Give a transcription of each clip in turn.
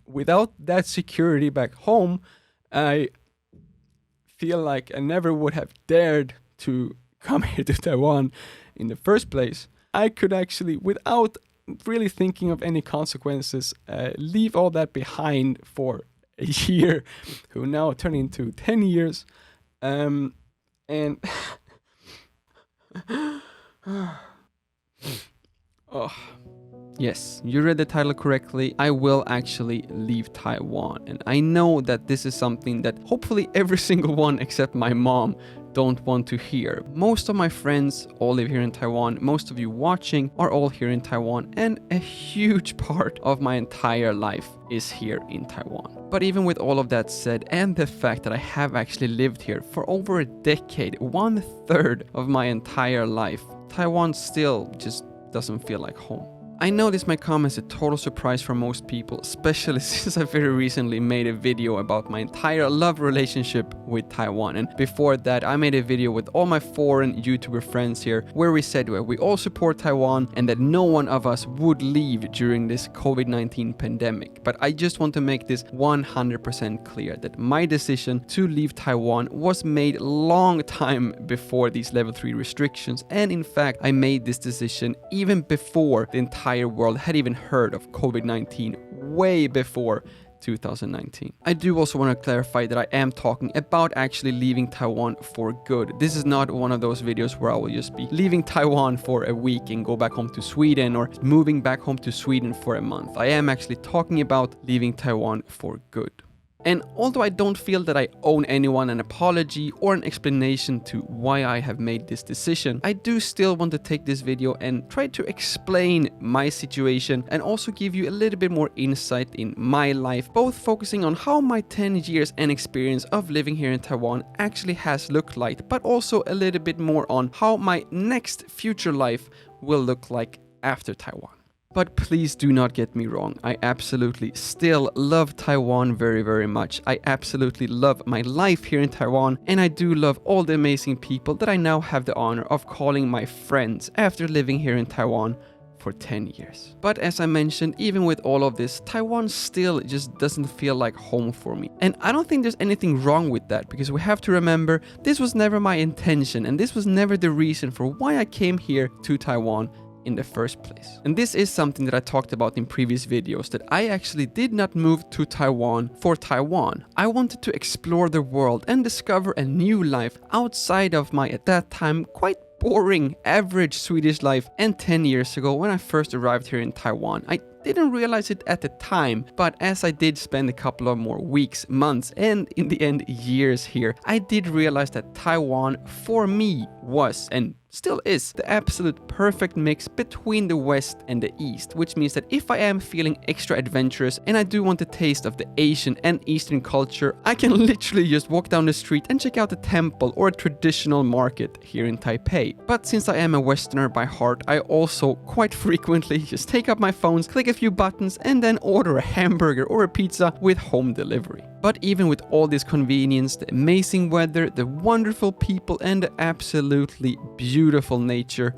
without that security back home, I feel like I never would have dared to come here to Taiwan in the first place. I could actually, without really thinking of any consequences, leave all that behind for a year, who now turn into 10 years. And oh, yes, you read the title correctly. I will actually leave Taiwan. And I know that this is something that hopefully every single one except my mom don't want to hear. Most of my friends all live here in Taiwan. Most of you watching are all here in Taiwan, and a huge part of my entire life is here in Taiwan. But even with all of that said, and the fact that I have actually lived here for over a decade, 1/3 of my entire life, Taiwan still just doesn't feel like home. I know this might come as a total surprise for most people, especially since I very recently made a video about my entire love relationship with Taiwan. And before that, I made a video with all my foreign YouTuber friends here where we said that we all support Taiwan and that no one of us would leave during this COVID-19 pandemic. But I just want to make this 100% clear that my decision to leave Taiwan was made long time before these level 3 restrictions. And in fact, I made this decision even before the entire world had even heard of COVID-19, way before 2019. I do also want to clarify that I am talking about actually leaving Taiwan for good. This is not one of those videos where I will just be leaving Taiwan for a week and go back home to Sweden, or moving back home to Sweden for a month. I am actually talking about leaving Taiwan for good. And although I don't feel that I owe anyone an apology or an explanation to why I have made this decision, I do still want to take this video and try to explain my situation and also give you a little bit more insight in my life, both focusing on how my 10 years and experience of living here in Taiwan actually has looked like, but also a little bit more on how my next future life will look like after Taiwan. But please do not get me wrong, I absolutely still love Taiwan very, very much. I absolutely love my life here in Taiwan, and I do love all the amazing people that I now have the honor of calling my friends after living here in Taiwan for 10 years. But as I mentioned, even with all of this, Taiwan still just doesn't feel like home for me. And I don't think there's anything wrong with that, because we have to remember this was never my intention, and this was never the reason for why I came here to Taiwan in the first place. And this is something that I talked about in previous videos, that I actually did not move to Taiwan for Taiwan. I wanted to explore the world and discover a new life outside of my, at that time, quite boring, average Swedish life. And 10 years ago, when I first arrived here in Taiwan, I didn't realize it at the time, but as I did spend a couple of more weeks, months, and in the end years here, I did realize that Taiwan for me was, and still is, the absolute perfect mix between the West and the East, which means that if I am feeling extra adventurous and I do want a taste of the Asian and Eastern culture, I can literally just walk down the street and check out a temple or a traditional market here in Taipei. But since I am a Westerner by heart, I also quite frequently just take up my phones, click a few buttons, and then order a hamburger or a pizza with home delivery. But even with all this convenience, the amazing weather, the wonderful people, and the absolutely beautiful nature,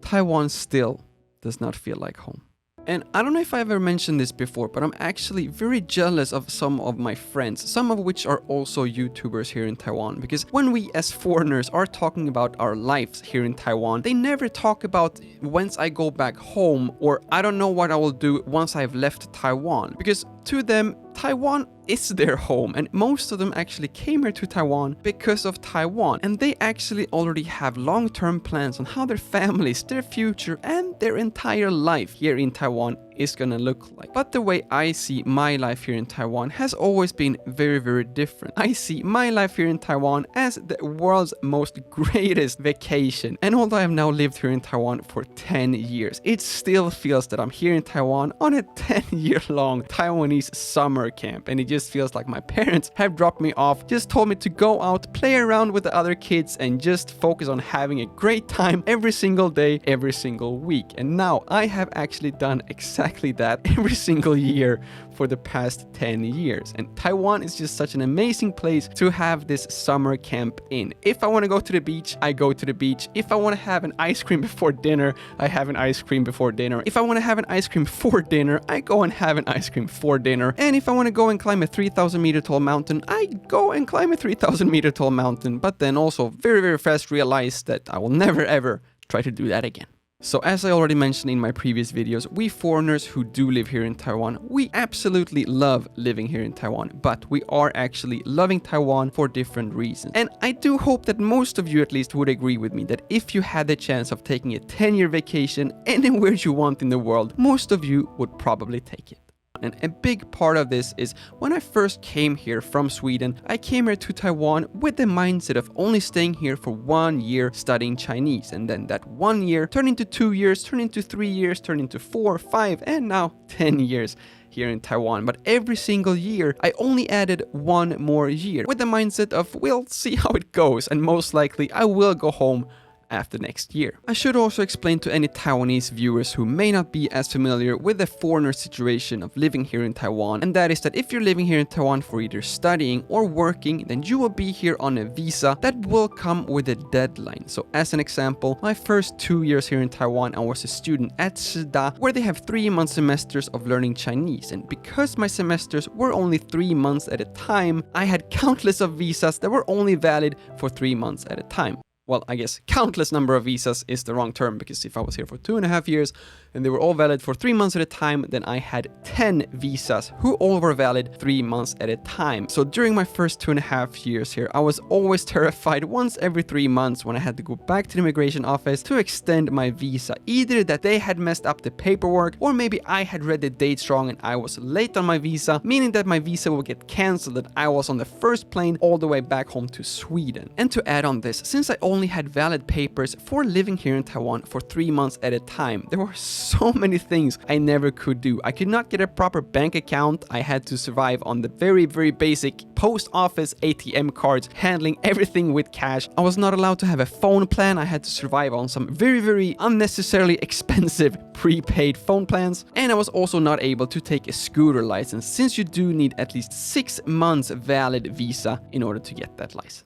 Taiwan still does not feel like home. And I don't know if I ever mentioned this before, but I'm actually very jealous of some of my friends, some of which are also YouTubers here in Taiwan, because when we as foreigners are talking about our lives here in Taiwan, they never talk about once I go back home, or I don't know what I will do once I've left Taiwan, because to them, Taiwan is their home, and most of them actually came here to Taiwan because of Taiwan, and they actually already have long-term plans on how their families, their future, and their entire life here in Taiwan is gonna look like. But the way I see my life here in Taiwan has always been very, very different. I see my life here in Taiwan as the world's most greatest vacation, and although I've now lived here in Taiwan for 10 years, it still feels that I'm here in Taiwan on a 10-year-long Taiwanese summer camp, and it just feels like my parents have dropped me off, just told me to go out, play around with the other kids, and just focus on having a great time every single day, every single week. And now I have actually done exactly that every single year for the past 10 years. And Taiwan is just such an amazing place to have this summer camp in. If I want to go to the beach, I go to the beach. If I want to have an ice cream before dinner, I have an ice cream before dinner. If I want to have an ice cream for dinner, I go and have an ice cream for dinner. And if I want to go and climb a 3,000 meter tall mountain, I go and climb a 3,000 meter tall mountain. But then also very, very fast realize that I will never ever try to do that again. So as I already mentioned in my previous videos, we foreigners who do live here in Taiwan, we absolutely love living here in Taiwan, but we are actually loving Taiwan for different reasons. And I do hope that most of you at least would agree with me that if you had the chance of taking a 10-year vacation anywhere you want in the world, most of you would probably take it. And a big part of this is when I first came here from Sweden, I came here to Taiwan with the mindset of only staying here for 1 year studying Chinese. And then that 1 year turned into 2 years, turned into 3 years, turned into 4, 5, and now 10 years here in Taiwan. But every single year, I only added 1 more year with the mindset of, we'll see how it goes. And most likely I will go home after next year. I should also explain to any Taiwanese viewers who may not be as familiar with the foreigner situation of living here in Taiwan, and that is that if you're living here in Taiwan for either studying or working, then you will be here on a visa that will come with a deadline. So as an example, my first 2 years here in Taiwan, I was a student at Shida, where they have 3-month semesters of learning Chinese, and because my semesters were only 3 months at a time, I had countless of visas that were only valid for 3 months at a time. Well, I guess countless number of visas is the wrong term, because if I was here for 2.5 years and they were all valid for 3 months at a time, then I had 10 visas who all were valid 3 months at a time. So during my first 2.5 years here, I was always terrified once every 3 months when I had to go back to the immigration office to extend my visa. Either that they had messed up the paperwork, or maybe I had read the dates wrong and I was late on my visa, meaning that my visa would get cancelled and I was on the first plane all the way back home to Sweden. And to add on this, since I only had valid papers for living here in Taiwan for 3 months at a time, there were so many things I never could do. I could not get a proper bank account. I had to survive on the very, very basic post office ATM cards, handling everything with cash. I was not allowed to have a phone plan. I had to survive on some very, very unnecessarily expensive prepaid phone plans. And I was also not able to take a scooter license, since you do need at least 6 months valid visa in order to get that license.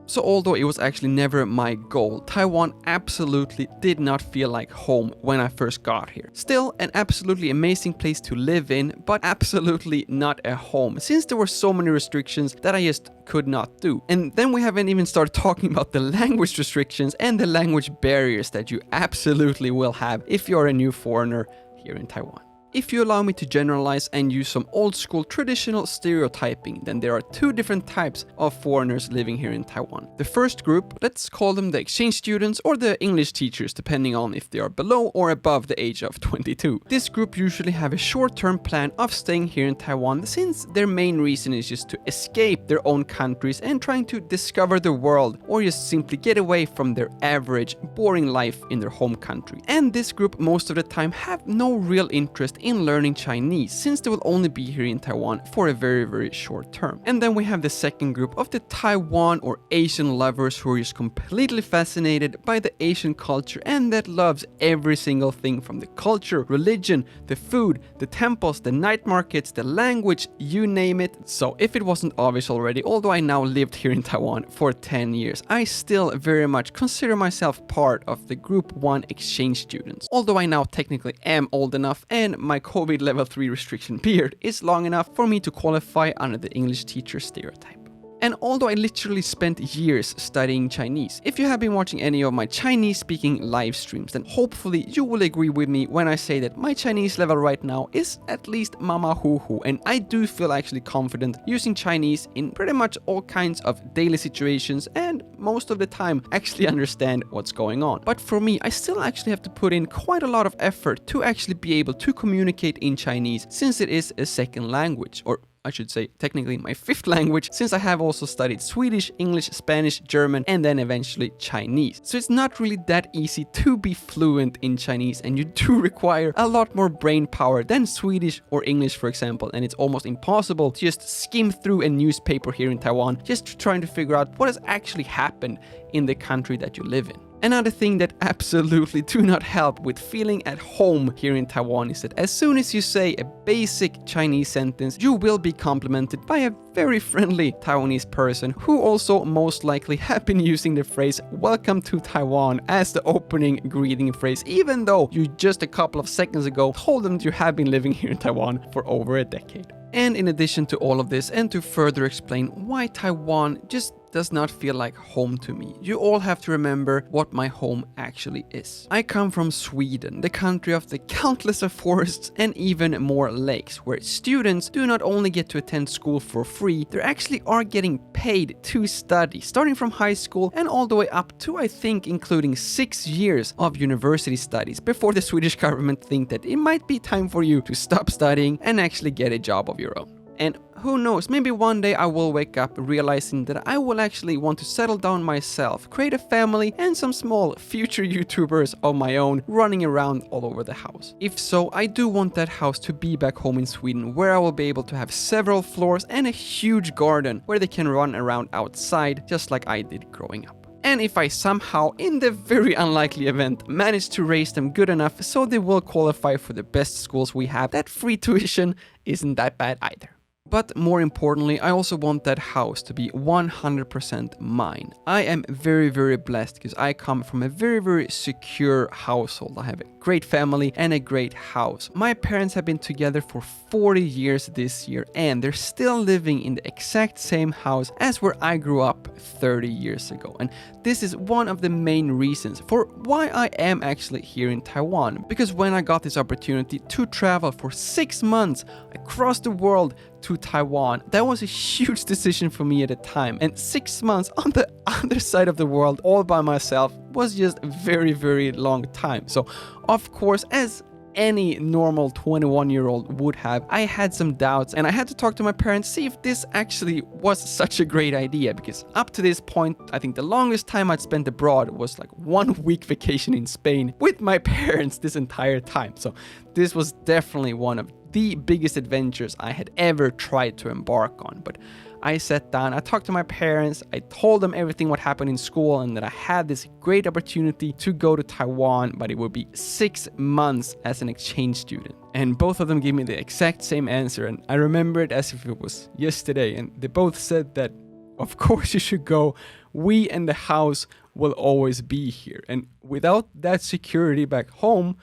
So although it was actually never my goal, Taiwan absolutely did not feel like home when I first got here. Still an absolutely amazing place to live in, but absolutely not a home, since there were so many restrictions that I just could not do. And then we haven't even started talking about the language restrictions and the language barriers that you absolutely will have if you're a new foreigner here in Taiwan. If you allow me to generalize and use some old school traditional stereotyping, then there are 2 different types of foreigners living here in Taiwan. The first group, let's call them the exchange students or the English teachers, depending on if they are below or above the age of 22. This group usually have a short-term plan of staying here in Taiwan, since their main reason is just to escape their own countries and trying to discover the world, or just simply get away from their average, boring life in their home country. And this group most of the time have no real interest in learning Chinese, since they will only be here in Taiwan for a very, very short term. And then we have the second group of the Taiwan or Asian lovers who are just completely fascinated by the Asian culture and that loves every single thing from the culture, religion, the food, the temples, the night markets, the language, you name it. So if it wasn't obvious already, although I now lived here in Taiwan for 10 years, I still very much consider myself part of the group 1 exchange students. Although I now technically am old enough and my COVID level 3 restriction period is long enough for me to qualify under the English teacher stereotype. And although I literally spent years studying Chinese, if you have been watching any of my Chinese speaking live streams, then hopefully you will agree with me when I say that my Chinese level right now is at least mama hoo hoo, and I do feel actually confident using Chinese in pretty much all kinds of daily situations, and most of the time actually understand what's going on. But for me, I still actually have to put in quite a lot of effort to actually be able to communicate in Chinese, since it is a second language, or I should say technically my 5th language, since I have also studied Swedish, English, Spanish, German, and then eventually Chinese. So it's not really that easy to be fluent in Chinese, and you do require a lot more brain power than Swedish or English, for example, and it's almost impossible to just skim through a newspaper here in Taiwan just trying to figure out what has actually happened in the country that you live in. Another thing that absolutely do not help with feeling at home here in Taiwan is that as soon as you say a basic Chinese sentence, you will be complimented by a very friendly Taiwanese person who also most likely have been using the phrase "Welcome to Taiwan" as the opening greeting phrase, even though you just a couple of seconds ago told them you have been living here in Taiwan for over a decade. And in addition to all of this, and to further explain why Taiwan just does not feel like home to me, you all have to remember what my home actually is. I come from Sweden, the country of the countless of forests and even more lakes, where students do not only get to attend school for free, they actually are getting paid to study, starting from high school and all the way up to, I think, including 6 years of university studies before the Swedish government think that it might be time for you to stop studying and actually get a job of your own. And who knows, maybe one day I will wake up realizing that I will actually want to settle down myself, create a family and some small future YouTubers of my own running around all over the house. If so, I do want that house to be back home in Sweden, where I will be able to have several floors and a huge garden where they can run around outside just like I did growing up. And if I somehow, in the very unlikely event, manage to raise them good enough so they will qualify for the best schools we have, that free tuition isn't that bad either. But more importantly, I also want that house to be 100% mine. I am very, very blessed because I come from a very, very secure household. I have a great family and a great house. My parents have been together for 40 years this year, and they're still living in the exact same house as where I grew up 30 years ago. And this is one of the main reasons for why I am actually here in Taiwan. Because when I got this opportunity to travel for 6 months across the world to Taiwan, that was a huge decision for me at the time. And 6 months on the other side of the world all by myself was just a very, very long time. So of course, as any normal 21-year-old would have, I had some doubts and I had to talk to my parents, see if this actually was such a great idea, because up to this point, I think the longest time I'd spent abroad was like 1 week vacation in Spain with my parents this entire time. So this was definitely one of the biggest adventures I had ever tried to embark on. But I sat down, I talked to my parents, I told them everything what happened in school and that I had this great opportunity to go to Taiwan, but it would be 6 months as an exchange student. And both of them gave me the exact same answer, and I remember it as if it was yesterday. And they both said that, of course you should go, we and the house will always be here. And without that security back home,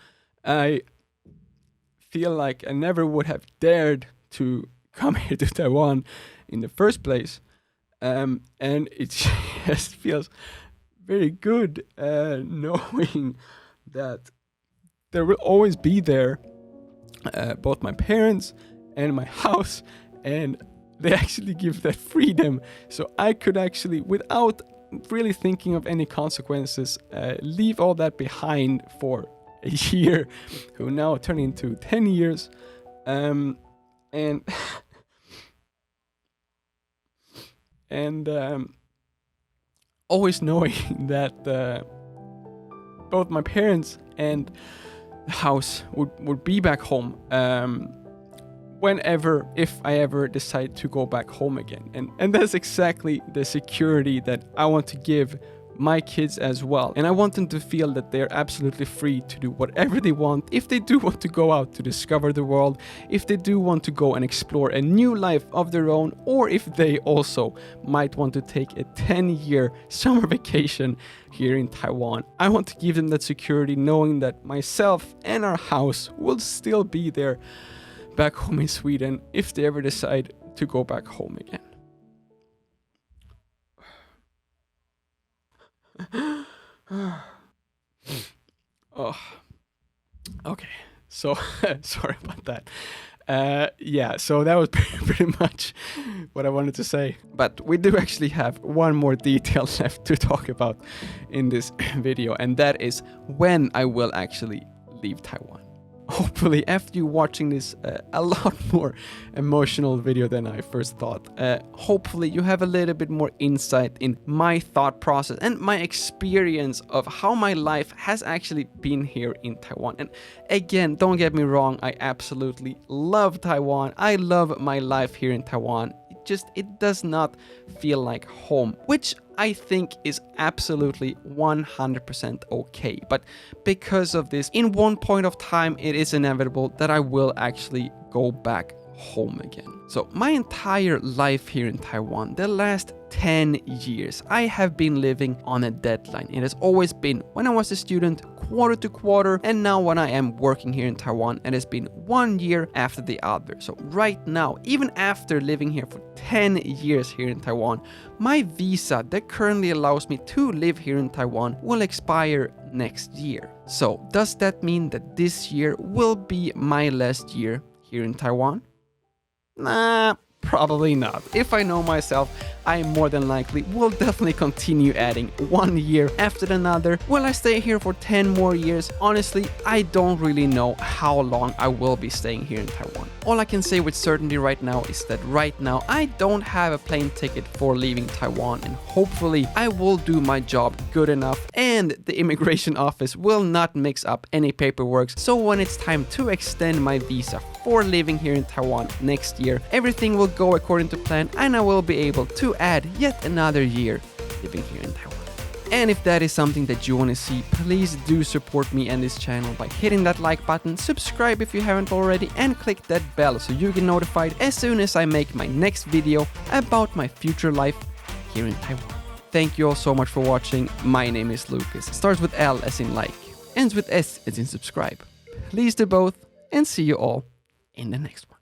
I feel like I never would have dared to come here to Taiwan in the first place, and it just feels very good knowing that there will always be there both my parents and my house, and they actually give that freedom, so I could actually, without really thinking of any consequences, leave all that behind for a year, who now turn into 10 years, and always knowing that both my parents and the house would be back home whenever, if I ever decide to go back home again. And that's exactly the security that I want to give my kids as well. And I want them to feel that they're absolutely free to do whatever they want. If they do want to go out to discover the world, if they do want to go and explore a new life of their own, or if they also might want to take a 10-year summer vacation here in Taiwan, I want to give them that security, knowing that myself and our house will still be there back home in Sweden if they ever decide to go back home again. Oh, okay. So sorry about that. Yeah, so that was pretty much what I wanted to say. But we do actually have one more detail left to talk about in this video, and that is when I will actually leave Taiwan. Hopefully, after you watching this a lot more emotional video than I first thought, hopefully you have a little bit more insight in my thought process and my experience of how my life has actually been here in Taiwan. And again, don't get me wrong, I absolutely love Taiwan. I love my life here in Taiwan. It it does not feel like home, which I think is absolutely 100% okay. But because of this, in one point of time, it is inevitable that I will actually go back home again. So my entire life here in Taiwan, the last 10 years, I have been living on a deadline. It has always been when I was a student, quarter to quarter, and now when I am working here in Taiwan, it has been 1 year after the other. So right now, even after living here for 10 years here in Taiwan, my visa that currently allows me to live here in Taiwan will expire next year. So does that mean that this year will be my last year here in Taiwan? Nah, probably not. If I know myself, I more than likely will definitely continue adding 1 year after another. Will I stay here for 10 more years? Honestly, I don't really know how long I will be staying here in Taiwan. All I can say with certainty right now is that right now I don't have a plane ticket for leaving Taiwan, and hopefully I will do my job good enough and the immigration office will not mix up any paperwork. So when it's time to extend my visa for living here in Taiwan next year, everything will go according to plan and I will be able to add yet another year living here in Taiwan. And if that is something that you want to see, please do support me and this channel by hitting that like button, subscribe if you haven't already, and click that bell so you get notified as soon as I make my next video about my future life here in Taiwan. Thank you all so much for watching. My name is Lukas. Starts with L as in like, ends with S as in subscribe. Please do both, and see you all in the next one.